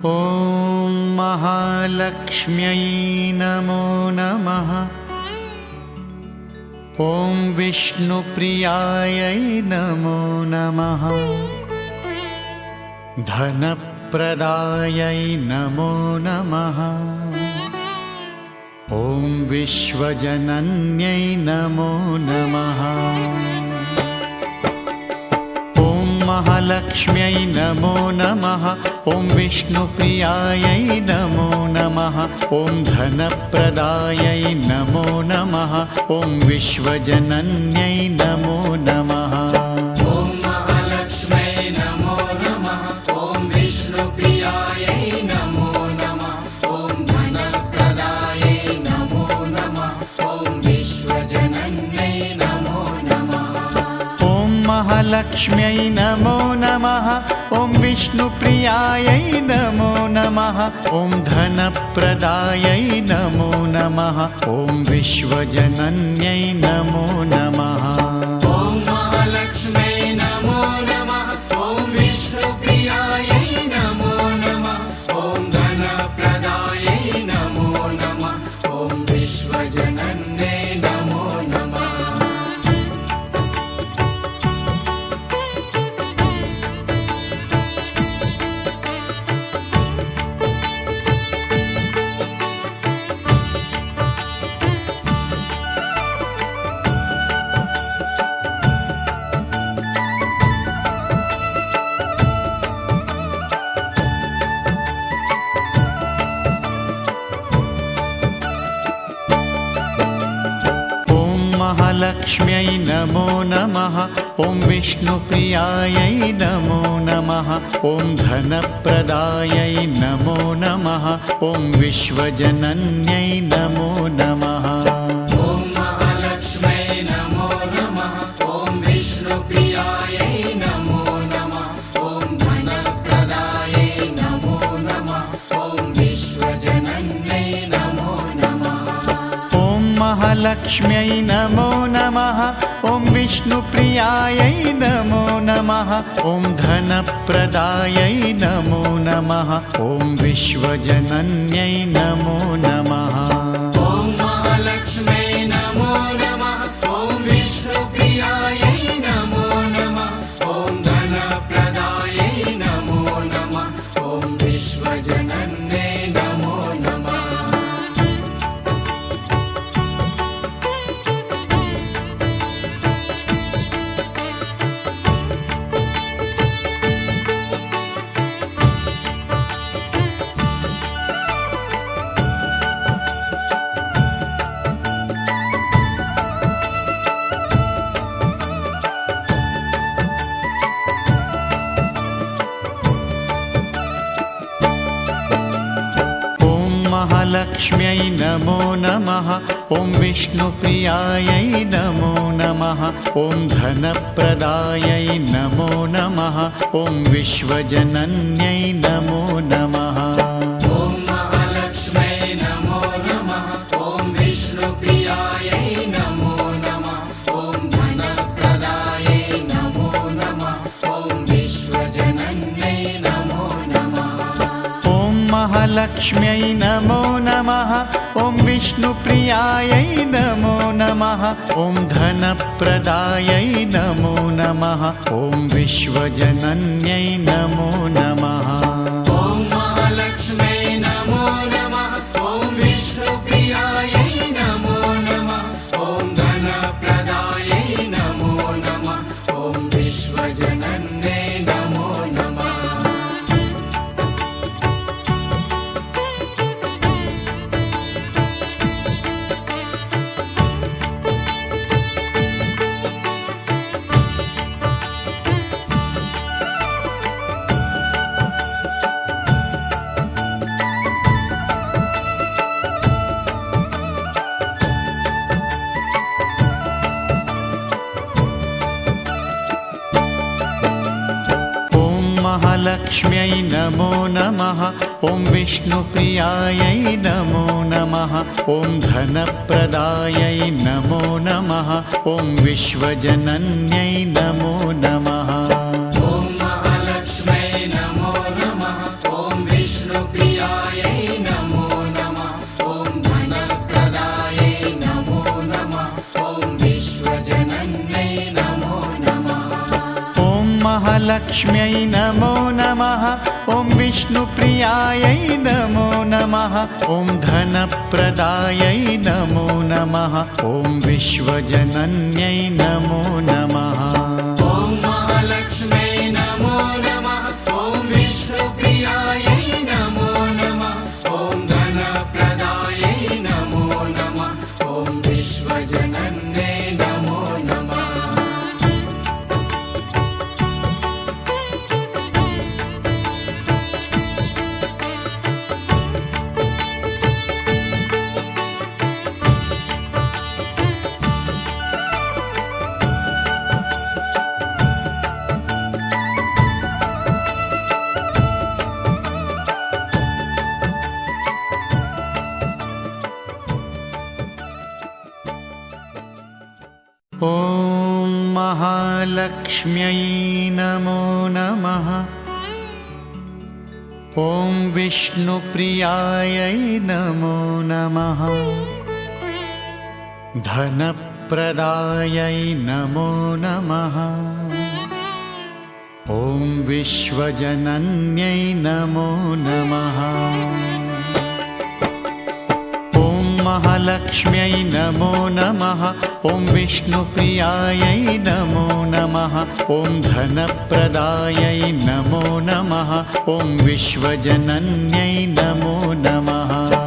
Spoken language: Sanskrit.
ॐ महालक्ष्म्यै नमो नमः। ॐ विष्णुप्रियायै नमो नमः। धनप्रदायै नमो नमः। ॐ विश्वजनन्यै नमो नमः। महालक्ष्म्यै नमो नमः। ॐ विष्णुप्रियायै नमो नमः। ॐ धनप्रदायै नमो नमः। ॐ विश्वजनन्यै नमो नमः। ॐ महालक्ष्म्यै नमो नमः। ॐ विष्णुप्रियायै नमो नमः। ॐ धनप्रदायै नमो नमः। ॐ विश्वजनन्यै नमो नमः। ॐ महालक्ष्म्यै नमो नमः। ॐ विष्णुप्रियायै नमो नमः। ॐ धनप्रदायै नमो नमः। ॐ विश्वजनन्यै नमो नमः। ॐ महालक्ष्म्यै नमो नमः। ॐ विष्णुप्रियायै नमो नमः। ॐ धनप्रदायै नमो नमः। ॐ विश्वजनन्यै नमो नमः। महालक्ष्म्यै नमो नमः। ॐ विष्णुप्रियायै नमो नमः। ॐ धनप्रदायै नमो नमः। ॐ विश्वजनन्यै नमो नमः। ॐ महालक्ष्म्यै नमो नमः। ॐ विष्णुप्रियायै नमो नमः। ॐ धनप्रदायै नमो नमः। ॐ विश्वजनन्यै नमो नमः। ॐ महालक्ष्म्यै नमो नमः। ॐ विष्णुप्रियायै नमो नमः। ॐ धनप्रदायै नमो नमः। ॐ विश्वजनन्यै नमो नमः। ॐ महालक्ष्म्यै नमो नमः। ॐ विष्णुप्रियायै नमो नमः। ॐ धनप्रदायै नमो नमः। ॐ विश्वजनन्यै नमो नमः। महालक्ष्म्यै नमो नमः। ॐ विष्णुप्रियायै नमो नमः। ॐ धनप्रदायै नमो नमः। ॐ विश्वजनन्यै नमो नमः। ॐ महालक्ष्म्यै नमो नमः। ॐ विष्णुप्रियायै नमो नमः। ॐ धनप्रदायै नमो नमः। ॐ विश्वजनन्यै नमो नमः। ॐ महालक्ष्म्यै नमो नमः। ॐ विष्णुप्रियायै नमो नमः। ॐ धनप्रदायै नमो नमः। ॐ विश्वजनन्यै नमो नमः। ॐ महालक्ष्म्यै नमो नमः। ॐ विष्णुप्रियायै नमो नमः। ॐ धनप्रदायै नमो नमः। ॐ विश्वजनन्यै नमो नमः। महालक्ष्म्यै नमो नमः। ॐ विष्णुप्रियायै नमो नमः। ॐ धनप्रदायै नमो नमः। ॐ विश्वजनन्यै नमो नमः। ॐ महालक्ष्म्यै नमो नमः। ॐ विष्णु महालक्ष्म्यै नमो नमः। ॐ विष्णुप्रियायै नमो नमः। ॐ धनप्रदायै नमो नमः। ॐ विश्वजनन्यै नमो नमः। ॐ महालक्ष्म्यै नमो नमः। ॐ विष्णुप्रियायै नमो नमः। ॐ धनप्रदायै नमो नमः। ॐ विश्वजनन्यै नमो नमः। ॐ महालक्ष्म्यै नमो नमः। ॐ विष्णुप्रियायै नमो नमः। धनप्रदायै नमो नमः। ॐ विश्वजनन्यै नमो नमः। महालक्ष्म्यै नमो नमः। ॐ विष्णुप्रियायै नमो नमः। ॐ धनप्रदायै नमो नमः। ॐ विश्वजनन्यै नमो नमः।